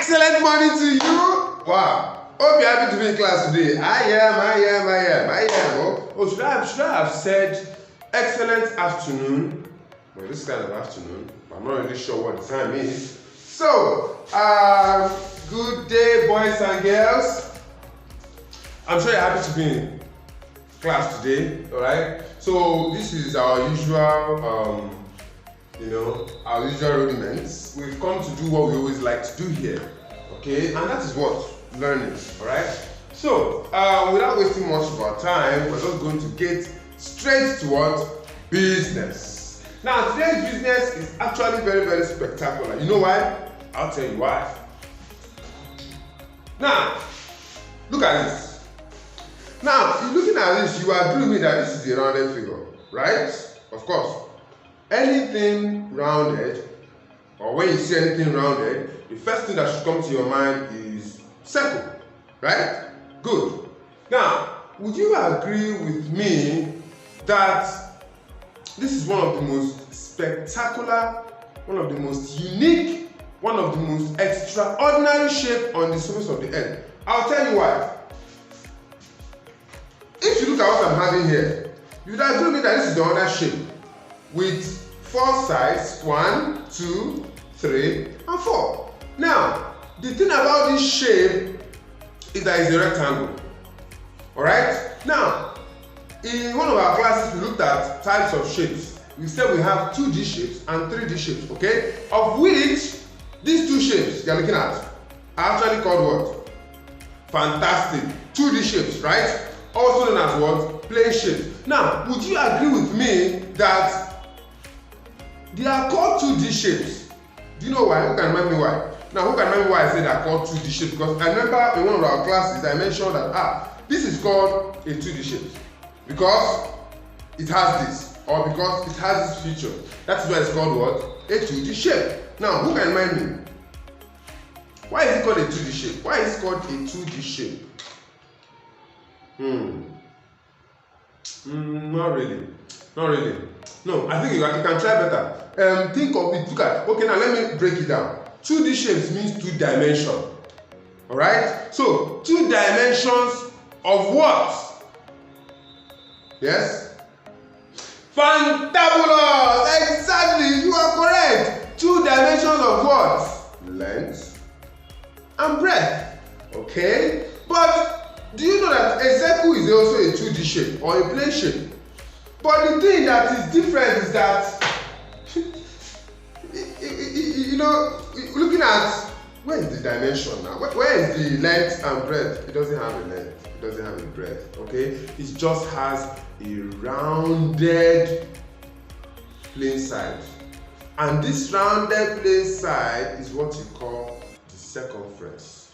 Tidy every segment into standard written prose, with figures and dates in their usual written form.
Excellent morning to you. Wow. Hope you're happy to be in class today. I am. Oh, should I have said excellent afternoon? Well, this kind of afternoon. I'm not really sure what the time is. So, good day, boys and girls. I'm sure you're happy to be in class today. All right. So this is our usual, our usual rudiments. We've come to do what we always like to do here. Okay, and that is what learning. All right. So, without wasting much of our time, we're just going to get straight to what? Business. Now, today's business is actually very, very spectacular. You know why? I'll tell you why. Now, look at this. Now, if you're looking at this, you agree with me that this is a rounded figure, right? Of course. Anything rounded, or when you see anything rounded, the first thing that should come to your mind is circle, right? Good. Now, would you agree with me that this is one of the most spectacular, one of the most unique, one of the most extraordinary shape on the surface of the earth? I'll tell you why. If you look at what I'm having here, you would agree with me that this is the other shape with 4 sides, 1, 2, 3, and 4. Now, the thing about this shape is that it's a rectangle. Alright? Now, in one of our classes, we looked at types of shapes. We said we have 2D shapes and 3D shapes, okay? Of which, these 2 shapes you're looking at are actually called what? Fantastic. 2D shapes, right? Also known as what? Plane shapes. Now, would you agree with me that they are called 2D shapes? Do you know why? Who can remind me why? Now, who can remember why I said they are called 2D shapes? Because I remember in one of our classes, I mentioned that, this is called a 2D shape. Because it has this, or because it has this feature. That's why it's called what? A 2D shape. Now, who can remind me? Why is it called a 2D shape? Why is it called a 2D shape? Not really. No, I think you can try better. Think of it. Look at. Okay, now let me break it down. 2D shapes means 2 dimensions. All right. So 2 dimensions of what? Yes. Fantabulous. Exactly. You are correct. 2 dimensions of what? Length and breadth. Okay. But do you know that a circle is also a 2D shape or a plane shape? But the thing that is different is that, looking at where is the dimension now? Where is the length and breadth? It doesn't have a length. It doesn't have a breadth. Okay? It just has a rounded plane side. And this rounded plane side is what you call the circumference.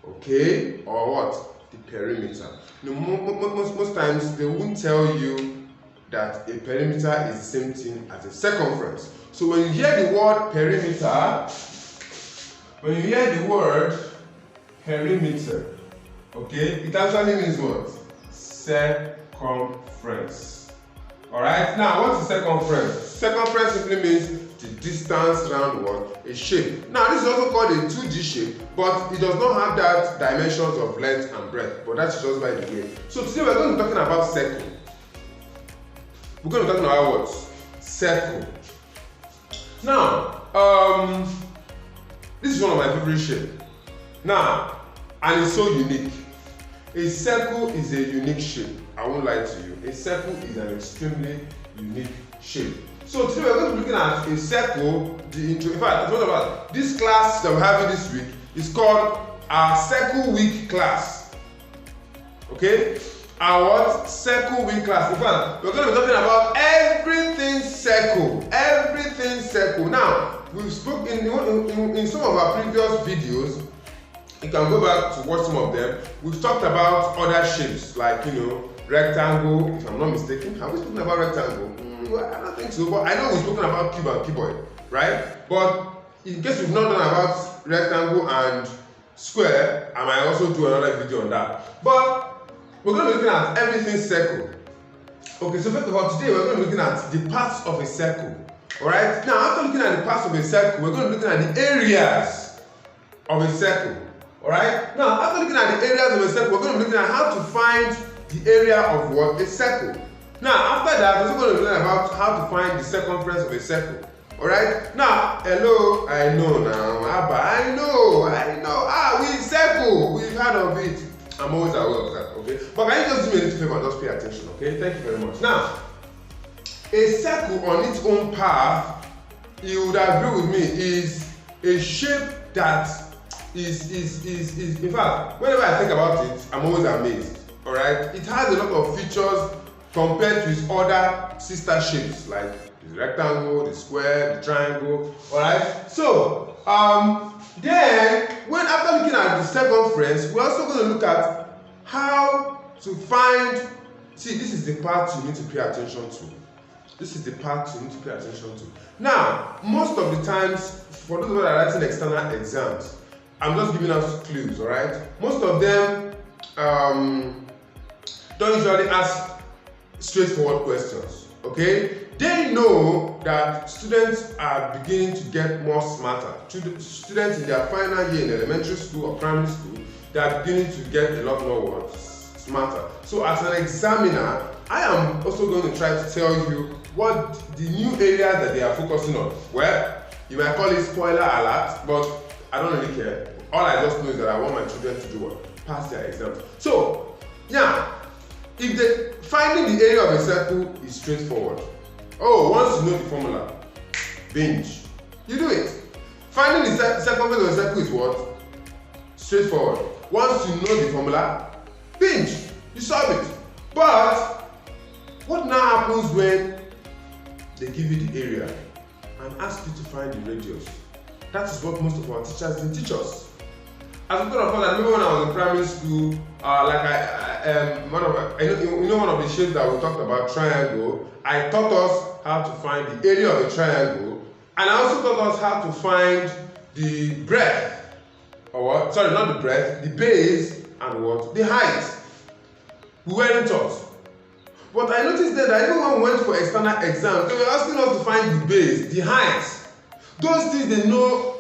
Okay? Or what? The perimeter. Most times they won't tell you that a perimeter is the same thing as a circumference. So when you hear the word perimeter, okay, it actually means what? Circumference. Alright, now what's the circumference? Circumference simply means the distance around what? A shape. Now this is also called a 2D shape, but it does not have that dimensions of length and breadth, but that's just by the way. So today we're going to be talking about circle. We're going to be talking about what? Circle. Now, this is one of my favorite shapes. Now, and it's so unique. A circle is a unique shape. I won't lie to you. A circle is an extremely unique shape. So today we're going to be looking at a circle. In fact, what about this class that we're having this week is called our Circle Week class. Okay? Our what? Circle Week class. In fact, we're going to be talking about everything circle. Everything circle. Now, we've spoken in some of our previous videos. You can go back to watch some of them. We've talked about other shapes like, rectangle, if I'm not mistaken. Have we spoken about rectangle? Well, I don't think so, but I know we've spoken about cube and cuboid, right? But in case you've not done about rectangle and square, I might also do another video on that. But we're going to be looking at everything circle. Okay, so first of all, today we're going to be looking at the parts of a circle. Alright, now after looking at the parts of a circle, we're going to be looking at the areas of a circle. Alright? Now, after looking at the areas of a circle, we're going to be looking at how to find the area of what? A circle. Now, after that, we're also going to learn about how to find the circumference of a circle. Alright? Now, hello, I know now. Abba, I know. We circle. We've heard of it. I'm always aware of that, okay? But can you just do me a little favor and just pay attention, okay? Thank you very much. Now, a circle on its own path, you would agree with me, is a shape that is in fact, whenever I think about it, I'm always amazed. Alright? It has a lot of features compared to its other sister shapes, like the rectangle, the square, the triangle. Alright? So, then when after looking at the circumference, we're also going to look at how to find. See, this is the part you need to pay attention to. This is the part you need to pay attention to. Now, most of the times, for those of us that are writing external exams, I'm just giving us clues, alright? Most of them don't usually ask straightforward questions, okay? They know that students are beginning to get more smarter. Students in their final year in elementary school or primary school, they are beginning to get a lot more smarter. So as an examiner, I am also going to try to tell you what the new areas that they are focusing on. Well, you might call it spoiler alert, but I don't really care. All I just know is that I want my children to do what? Pass their exams. So, yeah, if finding the area of a circle is straightforward. Oh, once you know the formula, binge. You do it. Finding the circumference of a circle is what? Straightforward. Once you know the formula, binge. You solve it. But what now happens when they give you the area and ask you to find the radius? That is what most of our teachers didn't teach us. As a matter of fact, I remember when I was in primary school, one of the shapes that we talked about, triangle, I taught us how to find the area of a triangle, and I also taught us how to find the breadth, or what? Sorry, not the breadth, the base, and what? The height. We weren't taught. But I noticed that even when we went for external exams, they were asking us to find the base, the height. Those things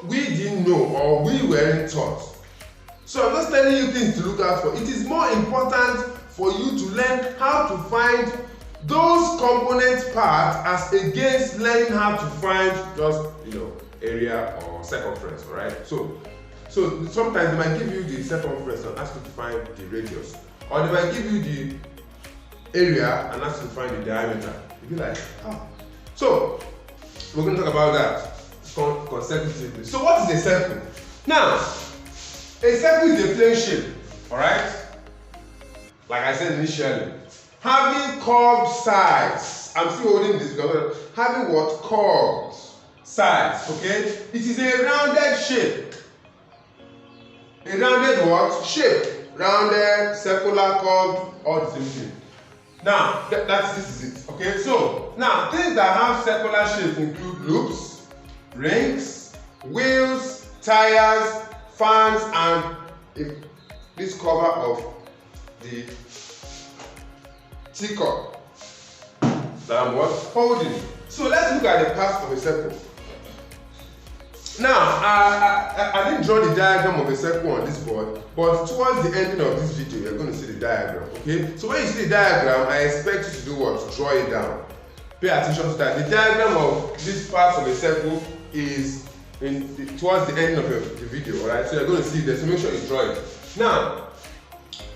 we didn't know, or we weren't taught. So I'm just telling you things to look out for. It is more important for you to learn how to find those component parts as against learning how to find just, area or circumference, alright? So sometimes they might give you the circumference and ask you to find the radius. Or they might give you the area and ask you to find the diameter. You'll be like, oh. So, we're going to talk about that consecutively. So what is a circle? Now, a circle is a plane shape, alright? Like I said initially. Having curved sides. I'm still holding this because having what? Curved sides, okay? It is a rounded shape. A rounded what? Shape. Rounded, circular, curved, all the same thing. Now, this is it, okay? So, now, things that have circular shapes include loops, rings, wheels, tires, fans, and this cover of the teacup that I'm holding. So let's look at the parts of a circle. Now, I didn't draw the diagram of a circle on this board, but towards the ending of this video, you're going to see the diagram, okay? So when you see the diagram, I expect you to do what? Draw it down. Pay attention to that. The diagram of this part of a circle is towards the end of the video, alright? So you're going to see this, so make sure you draw it. Now,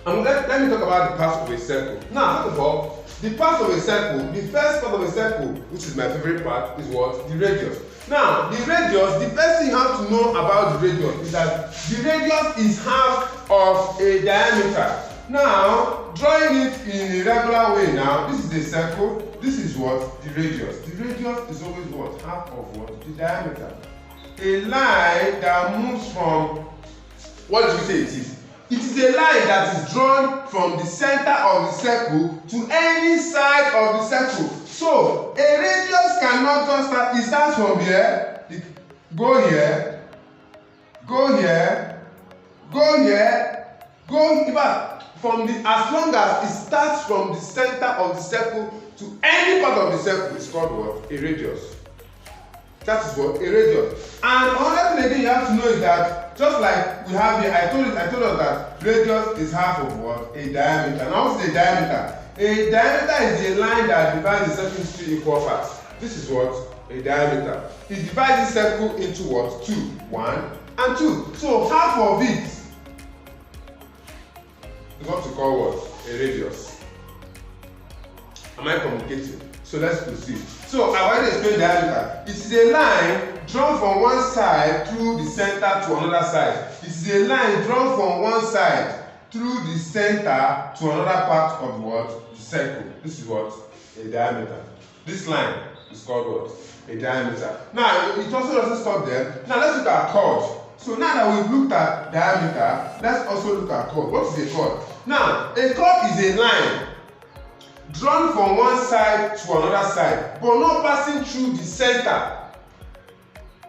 let me talk about the parts of a circle. Now, first of all, the parts of a circle, the first part of a circle, which is my favorite part, is what? The radius. Now, the radius, the first thing you have to know about the radius is that the radius is half of a diameter. Now, drawing it in a regular way now, this is a circle, this is what? The radius. The radius is always what? Half of what? The diameter. A line that moves from, what did we say it is? It is a line that is drawn from the center of the circle to any side of the circle. So, a radius cannot just start, it starts from here, go here, go here, go here, go back. As long as it starts from the center of the circle to any part of the circle, it's called what? A radius. That is what? A radius. And another thing thing again you have to know is that just like we have here, I told us that radius is half of what? A diameter. Now what's the diameter? A diameter is a line that divides the circle into 2 equal parts. This is what? A diameter. It divides the circle into what? 2. 1 and 2. So half of it is what we call what? A radius. Am I communicating? So let's proceed. So I want to explain diameter. It is a line drawn from one side through the center to another side. It is a line drawn from one side through the center to another part of what? The circle. This is what? A diameter. This line is called what? A diameter. Now it also doesn't stop there. Now let's look at chord. So now that we've looked at diameter, let's also look at chord. What is a chord? Now a chord is a line drawn from one side to another side, but not passing through the center.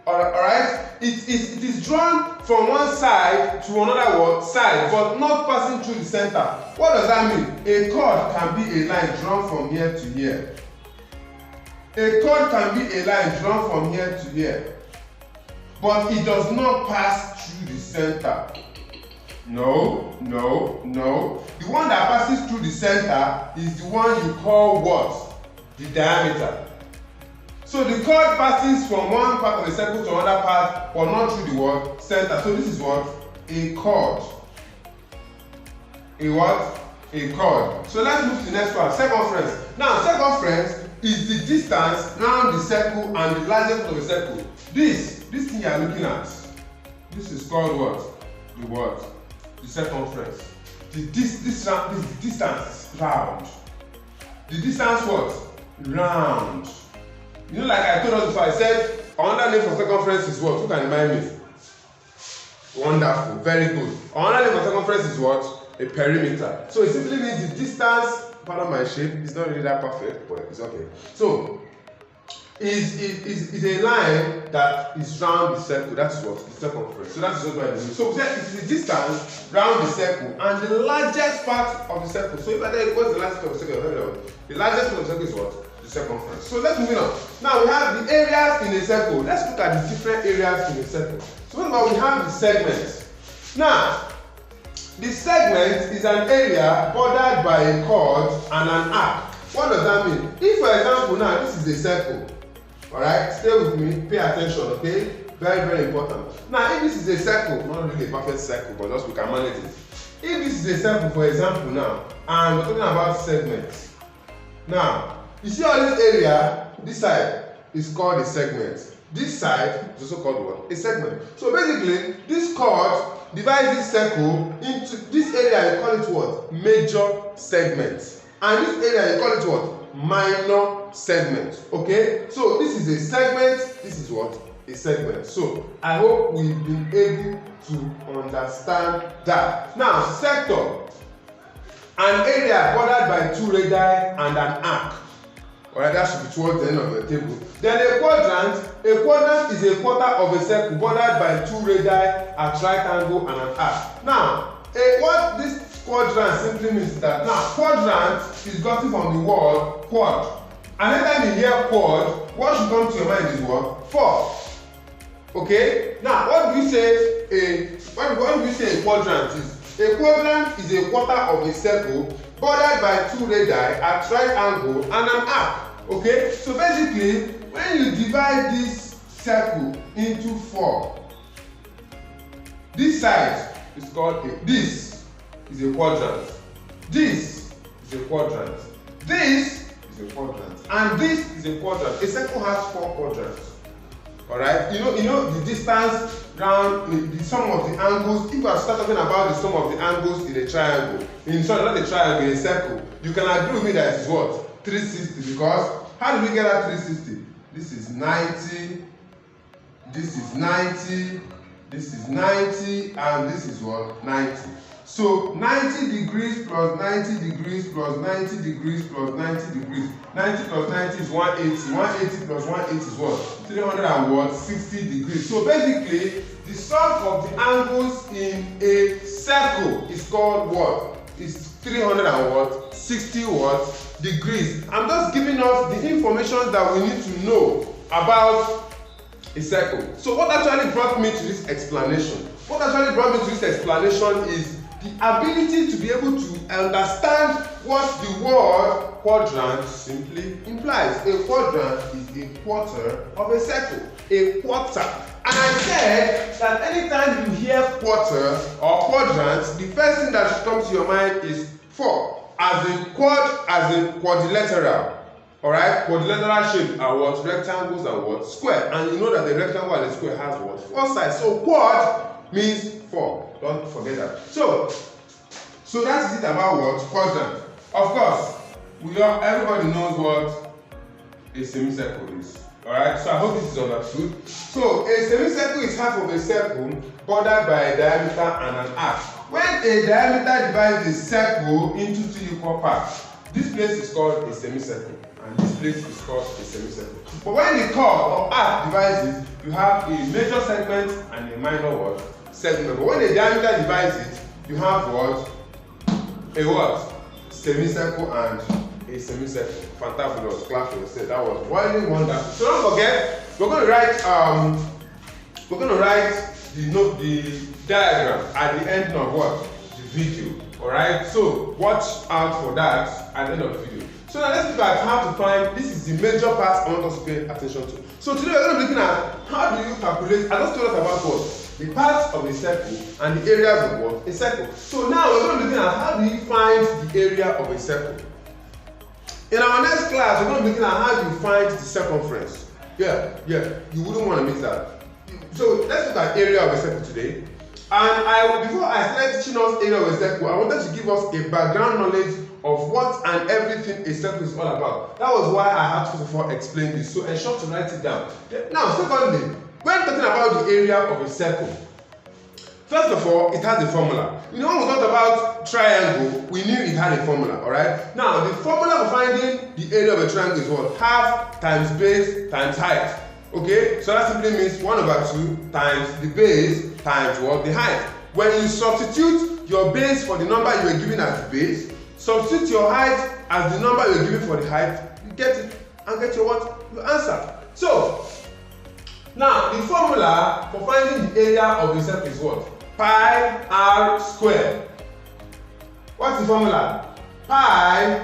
Alright? It is drawn from one side to another side, but not passing through the center. What does that mean? A chord can be a line drawn from here to here. A chord can be a line drawn from here to here, but it does not pass through the center. No. The one that passes through the center is the one you call what? The diameter. So the chord passes from one part of the circle to another part, but not through the what? Center. So this is what? A chord. A what? A chord. So let's move to the next one. Circumference. Now circumference is the distance around the circle and the largest of the circle. This thing you are looking at, this is called what? The what? The circumference. This distance round. The distance what? Round. You know, like I told us before, I said another name for circumference is what? Who can remind me? Wonderful, very good. Another name for circumference is what? A perimeter. So it simply means the distance. Pardon my shape, it's not really that perfect, but it's okay. So is a line that is round the circle. That's what? The circumference. So that's what it means. So we said it's the distance round the circle and the largest part of the circle. So if I tell you what's the largest part of the circle, the largest part of the circle is what? The circumference. So let's move on. Now we have the areas in a circle. Let's look at the different areas in a circle. So first of all, we have the segment. Now, the segment is an area bordered by a chord and an arc. What does that mean? If, for example, now this is a circle. Alright, stay with me, pay attention, okay? Very, very important. Now, if this is a circle, not really a perfect circle, but just we can manage it. If this is a circle, for example, now, and we're talking about segments. Now, you see all this area, this side is called a segment. This side is also called what? A segment. So basically, this chord divides this circle into this area, you call it what? Major segments. And this area, you call it what? Minor segment. Okay, so this is a segment, this is what? A segment. So I hope we've been able to understand that. Now, sector, an area bordered by two radii and an arc. Alright, that should be towards the end of the table. Then a quadrant is a quarter of a circle bordered by two radii, a right angle, and an arc. Now, what this quadrant simply means is that now quadrant is gotten from the word quad. And anytime you hear quad, what should come to your mind is what? 4. Okay? Now, what do we say a quadrant is? A quadrant is a quarter of a circle bordered by two radii at right angle and an arc. Okay? So basically, when you divide this circle into 4, this side is called this is a quadrant. This is a quadrant. This is a quadrant. And this is a quadrant. A circle has 4 quadrants. Alright? You know the distance round the sum of the angles. If I start talking about the sum of the angles in a triangle, not a triangle, in a circle, you can agree with me that it is what? 360. Because how do we get that 360? This is 90, this is 90, this is 90, and this is what? 90. So 90 degrees plus 90 degrees plus 90 degrees plus 90 degrees. 90 plus 90 is 180. 180 plus 180 is what? 360 degrees. So basically, the sum of the angles in a circle is called what? It's 360 degrees. I'm just giving us the information that we need to know about a circle. So what actually brought me to this explanation? What actually brought me to this explanation is the ability to be able to understand what the word quadrant simply implies. A quadrant is a quarter of a circle. A quarter. And I said that anytime you hear quarter or quadrant, the first thing that should come to your mind is 4. As in quadrilateral. Alright, quadrilateral shapes are what? Rectangles and what? Square. And you know that the rectangle and the square has what? 4 sides. So quad means 4. Don't forget that. So that is it about what? Quadrant. Of course, everybody knows what a semicircle is. Alright, so I hope this is understood. So a semicircle is half of a circle bordered by a diameter and an arc. When a diameter divides a circle into 2 equal parts, this place is called a semicircle, and this place is called a semicircle. But when the curve or arc divides it, you have a major segment and a minor what? Segment. But when the diameter divides it, you have what? A what? Semicircle and a semicircle. Fantabulous. Clap for yourself. That was really wonderful. So don't forget, we're going to write the diagram at the end of what? The video. Alright? So watch out for that at the end of the video. So now let's look at how to find, this is the major part I want us to pay attention to. So today we're going to be looking at how do you calculate, I just told us about what? The parts of a circle and the areas of what? A circle. So now we're going to be looking at how do you find the area of a circle. In our next class, we're going to be looking at how you find the circumference. Yeah, you wouldn't want to miss that. So let's look at area of a circle today. And before I started teaching us area of a circle, I wanted to give us a background knowledge of what and everything a circle is all about. That was why I had to first of all explain this. So ensure to write it down. Now, secondly, when talking about the area of a circle, first of all, it has a formula. You know, when we talked about triangle, we knew it had a formula, alright? Now, the formula for finding the area of a triangle is what? Half times base times height. Okay? So that simply means 1/2 times the base times what? The height. When you substitute your base for the number you were given as the base, substitute your height as the number you were given for the height, you get it and get your what? Your answer. So, now the formula for finding the area of a circle is what? Pi r squared. What's the formula? Pi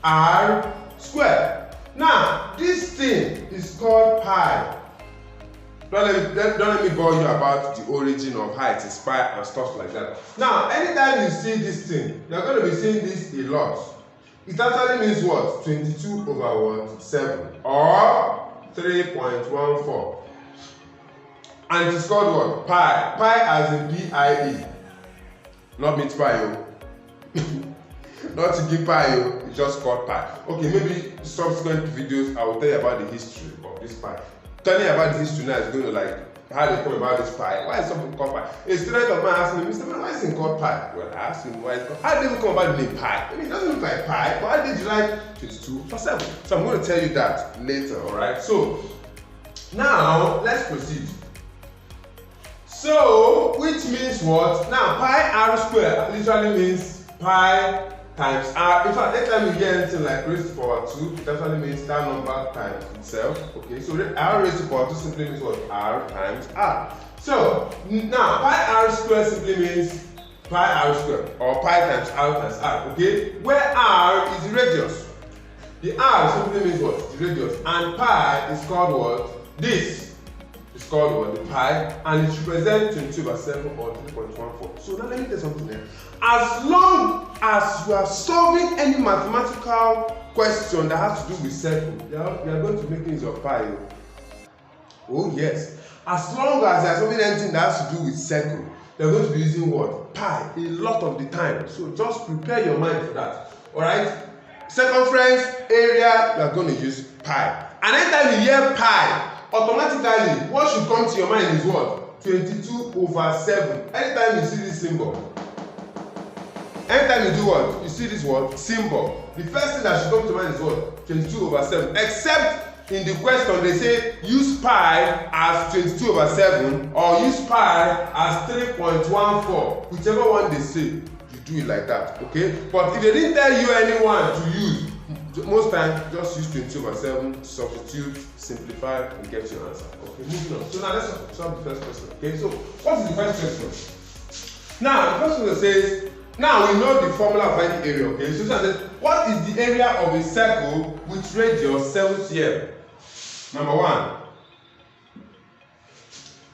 r squared. Now, this thing is called pi. Don't let me bore you about the origin of height, it's pi and stuff like that. Now, anytime you see this thing, you're going to be seeing this a lot. It actually means what? 22/7 or 3.14. And it is called what? Pi. Pi as in P-I-E. Not meat pie, not to give pie, it's just called pi. Okay, maybe subsequent videos I will tell you about the history of this pi. Telling you about the history now is going to like how they come about this pi. Why is something called pi? A student of mine asked me, Mr. Man, why is it called pi? Well, I asked him why it's called. How did it come about the name pi? I mean, it doesn't look like pi, but how did you write 22/7? So I'm going to tell you that later, alright? So now let's proceed. So, which means what? Now, pi r squared literally means pi times r. In fact, anytime you hear anything like raised to power 2, it actually means that number times itself. Okay, so r raised to power 2 simply means what? R times r. So, now, pi r squared simply means pi r squared or pi times r. Okay, where r is the radius. The r simply means what? The radius. And pi is called what? This. It's called what? The pi, and it represents 22/7 or 3.14. So now let me tell you something there. As long as you are solving any mathematical question that has to do with circle, you are going to make use of pi. Oh yes. As long as you are solving anything that has to do with circle, you are going to be using what? Pi a lot of the time. So just prepare your mind for that. Alright? Circumference, area, you are going to use pi. And anytime you hear pi, automatically, what should come to your mind is what? 22/7. Anytime you see this symbol, anytime you do what? You see this what? Symbol. The first thing that should come to mind is what? 22/7. Except in the question they say use pi as 22/7 or use pi as 3.14. Whichever one they say, you do it like that. Okay? But if they didn't tell you anyone to use most times just use 22/7, substitute, simplify, and get your answer. Okay, moving on. So now let's solve the first question. Okay, so what is the first question? Now the first question says, now we know the formula of any area. Okay, so it says, what is the area of a circle with radius 7 cm? Number one.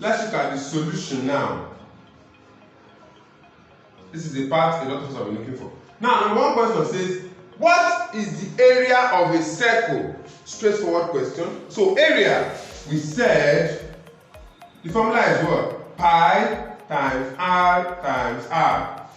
Let's look at the solution now. This is the part a lot of us have been looking for. Now, number one question says, what is the area of a circle? Straightforward question. So, area, we said, the formula is what? Pi times r times r.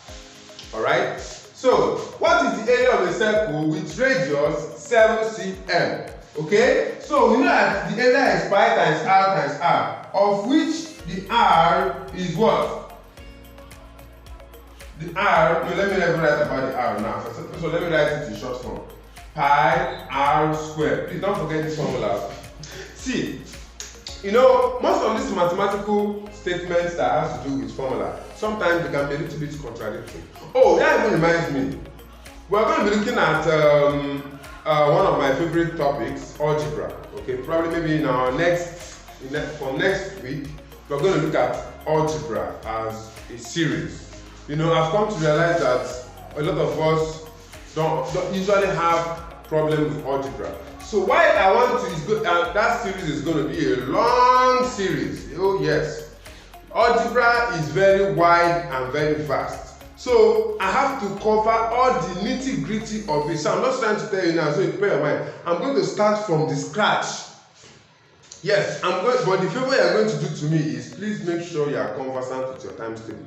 Alright? So, what is the area of a circle with radius 7 cm? Okay? So, we know that the area is pi times r, of which the r is what? The r, no, let me never write about the r now. So let me write it in short form. Pi r squared. Please don't forget this formula. See, you know, most of these mathematical statements that has to do with formula, sometimes they can be a little bit contradictory. Oh, that even reminds me. We're going to be looking at one of my favorite topics, algebra. Okay, probably maybe in our from next week, we're going to look at algebra as a series. You know, I've come to realize that a lot of us don't usually have problems with algebra. So why I want to is good, that series is going to be a long series. Oh yes, algebra is very wide and very vast. So I have to cover all the nitty-gritty of it. So I'm not trying to tell you now, so you prepare your mind. I'm going to start from the scratch. Yes, but the favor you're going to do to me is please make sure you are conversant with your times table.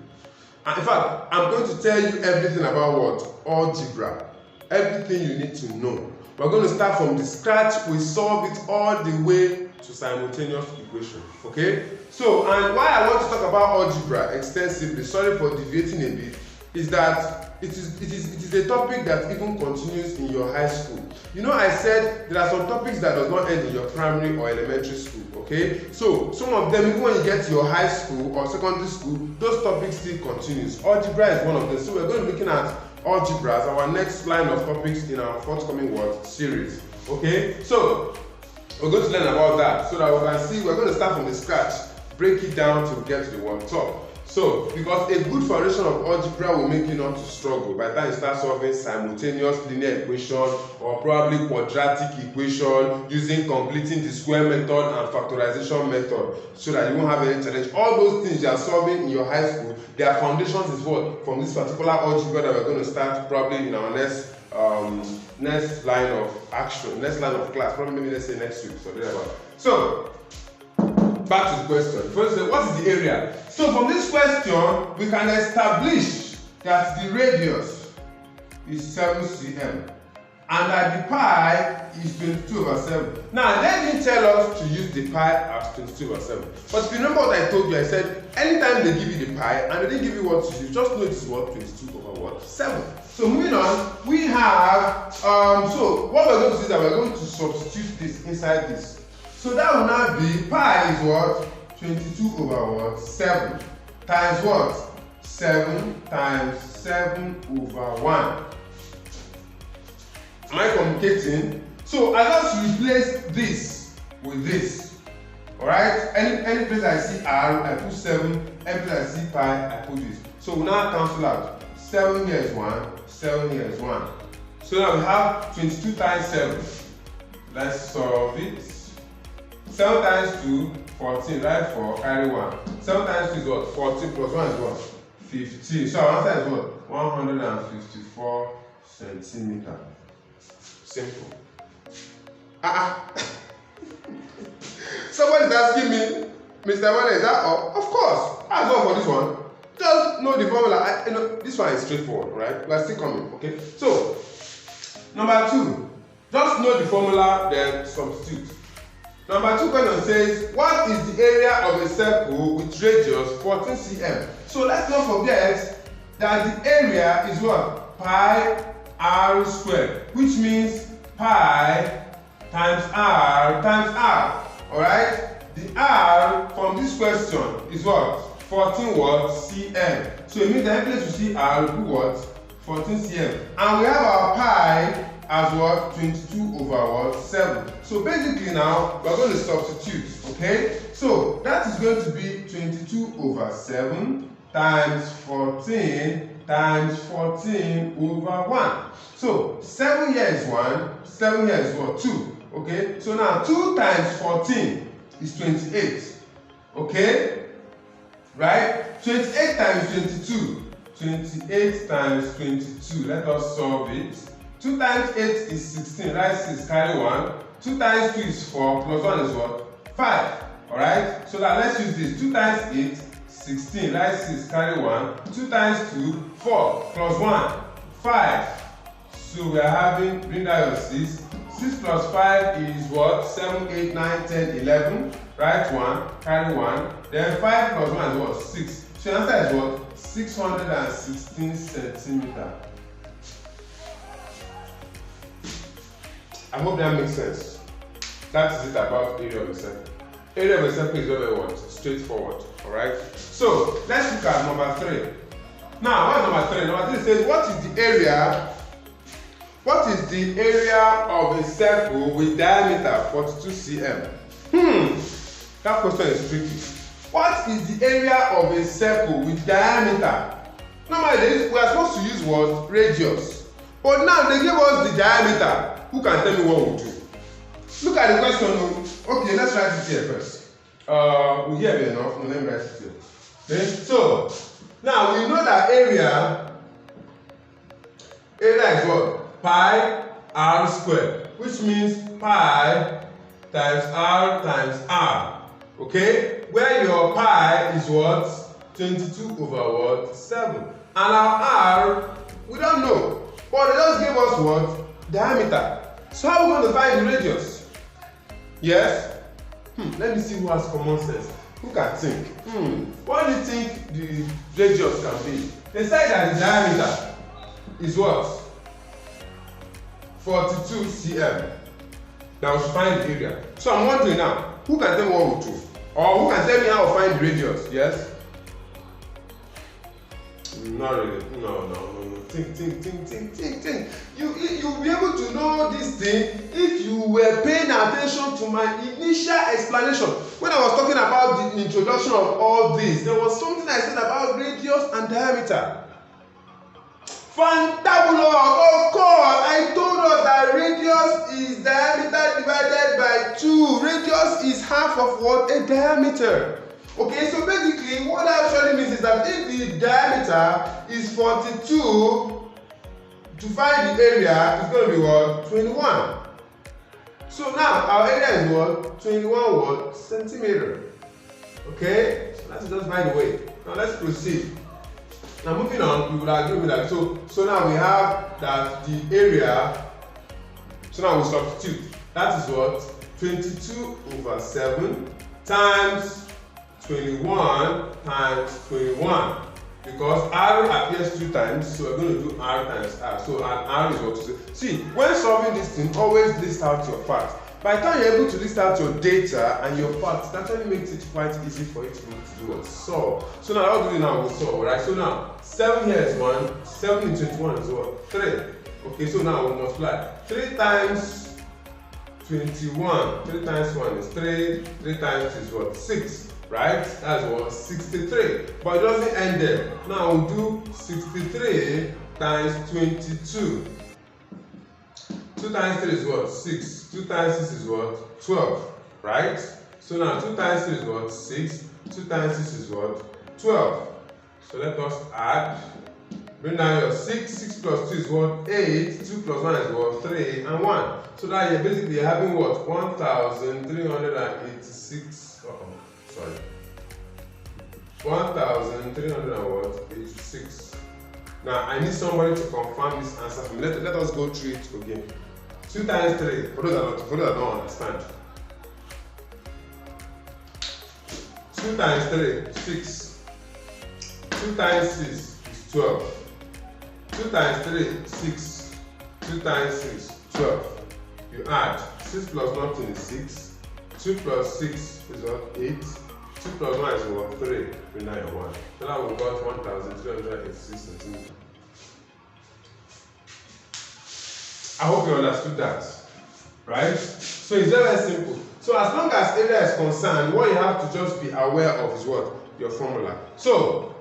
And in fact, I'm going to tell you everything about what? Algebra. Everything you need to know. We're going to start from the scratch. We solve it all the way to simultaneous equation. Okay? So, and why I want to talk about algebra extensively, sorry for deviating a bit, is that it is a topic that even continues in your high school. You know, I said there are some topics that does not end in your primary or elementary school. Okay, so some of them, even when you get to your high school or secondary school, those topics still continues. Algebra is one of them. So we're going to be looking at algebra as our next line of topics in our forthcoming series. Okay, so we're going to learn about that so that we can see. We're going to start from the scratch, break it down to get to the top. So, because a good foundation of algebra will make you not to struggle by the time you start solving simultaneous linear equation or probably quadratic equation using completing the square method and factorization method, so that you won't have any challenge. All those things you are solving in your high school, their foundations is what? From this particular algebra that we're going to start probably in our next line of action, next line of class, probably maybe let's say next week. So back to the question. First, what is the area? So from this question, we can establish that the radius is 7 cm and that the pi is 22/7. Now, let me tell us to use the pi as 22/7. But if you remember what I told you, I said anytime they give you the pi and they didn't give you what to use, just know it is what? 22/7. So moving on, we have, so what we're going to do is that we're going to substitute this inside this. So that will now be pi is what? 22/7 times what? 7 times 7/1. Am I communicating? So I just replace this with this. Alright? Any place I see r, I put 7. Any place I see pi, I put this. So we now cancel out. 7 here is 1, 7 here is 1. So now we have 22 times 7. Let's solve it. 7 times 2, 14, right? 4, carry 1. 7 times 2 is what? 14 plus 1 is what? 15. So our answer is what? 154 centimeters. Simple. Somebody's asking me, Mr. Wale, is that all? Of course. That's all for this one. Just know the formula. You know, this one is straightforward, right? We are still coming, okay? So, number 2. Just know the formula, then substitute. Number 2 question says, what is the area of a circle with radius 14 cm? So let's not forget that the area is what? Pi r squared, which means pi times r times r. Alright? The r from this question is what? 14 what? Cm. So it means that every place you see r will be what? 14 cm. And we have our pi as what? 22 over what? 7. So basically now, we're going to substitute, okay? So that is going to be 22 over 7 times 14 times 14 over 1. So 7 here is 1, 7 here is what? 2. Okay? So now 2 times 14 is 28. Okay? Right? 28 times 22. 28 times 22. Let us solve it. 2 times 8 is 16. Right? 6 carry 1. 2 times 2 is 4. Plus 1 is what? 5. Alright? So now let's use this. 2 times 8, 16. Right? 6 carry 1. 2 times 2, 4. Plus 1, 5. So we are having, bring down your 6. 6 plus 5 is what? 7, 8, 9, 10, 11. Write 1, carry 1. Then 5 plus 1 is what? 6. So the answer is what? 616 centimeters. I hope that makes sense. That is it about area of a circle. Area of a circle is very what? Straightforward. Alright? So let's look at number 3. Now, what is number 3? Number 3 says, what is the area? What is the area of a circle with diameter 42 cm? That question is tricky. What is the area of a circle with diameter? Normally, we are supposed to use what? Radius. But now they give us the diameter. Who can tell me what we do? Look at the question. Okay, let's write it here first. We hear it enough. No, let me write it here. Okay? So, now we know that area is what? Pi r squared, which means pi times r. Okay? Where your pi is what? 22 over what? 7. And our r, we don't know. But they just gave us what? Diameter. So how are we going to find the radius? Yes? Let me see who has common sense. Who can think? What do you think the radius can be? They said that the diameter is what? 42 cm. Now we should find the area. So I'm wondering now, who can tell me what we do? Or who can tell me how to find the radius? Yes? Not really. No. Think. You'll be able to know this thing if you were paying attention to my initial explanation. When I was talking about the introduction of all this, there was something I said about radius and diameter. Fantabulous! Of course, I told us that radius is diameter divided by 2. Radius is half of what? A diameter. Okay, so basically what that actually means is that if the diameter is 42, to find the area is going to be what? 21. So now our area is what? 21 what? Centimeter. Okay, so that's just by the way. Now let's proceed. Now moving on, we would agree with that. So now we have that the area, so now we substitute. That is what? 22 over 7 times 21 times 21. Because r appears 2 times, so we're going to do r times r. So and r is what to say. See, when solving this thing, always list out your facts. By the time you're able to list out your data and your facts, that actually makes it quite easy for you to do what? Solve. So now what do we do now? We'll solve, right? So now 7 here is 1, 7 in 21 is what? 3. Okay, so now we multiply. 3 times 21, 3 times 1 is 3, 3 times 2 is what? 6. Right? That's what? 63. But it doesn't end there. Now we'll do 63 times 22. 2 times 3 is what? 6. 2 times 6 is what? 12. Right? So now 2 times 3 is what? 6. 2 times 6 is what? 12. So let us add. Bring down your 6. 6 plus 2 is what? 8. 2 plus 1 is what? 3 and 1. So now you're basically having what? 1,386. Sorry. 1,386. Now I need somebody to confirm this answer for me. Let us go through it again. 2 times 3. For those that don't understand. 2 times 3, 6. 2 times 6 is 12. 2 times 3, 6. 2 times 6, 12. You add 6 plus nothing is 6. 2 plus 6 is what? 8. 2 plus 1 is what? 3. We now 1. So now we've got 1,386 centimeters. I hope you understood that, right? So it's very, very simple. So as long as area is concerned, what you have to just be aware of is what? Your formula. So,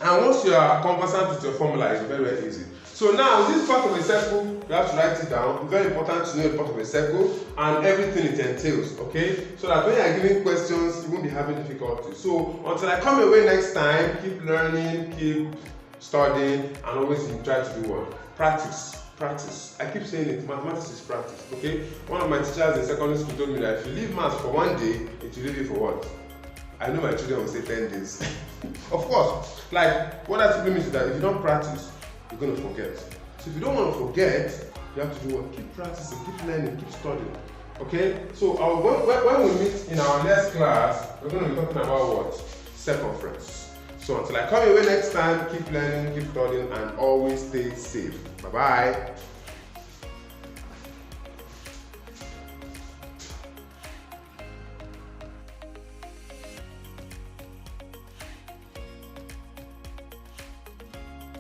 and once you are conversant with your formula, it's very, very easy. So now, this part of a circle, you have to write it down. It's very important to know the part of a circle and everything it entails, okay? So that when you are giving questions, you won't be having difficulty. So until I come away next time, keep learning, keep studying, and always try to do what? Practice. Practice. I keep saying it, mathematics is practice, okay? One of my teachers in secondary school told me that if you leave maths for one day, it will leave you for what? I know my children will say 10 days. Of course, like what that simply means is that if you don't practice, you're going to forget. So if you don't want to forget, you have to do what? Keep practicing, keep learning, keep studying. Okay? So when we meet in our next class, we're going to be talking about what? Circumference. So until I come away next time, keep learning, keep studying, and always stay safe. Bye-bye.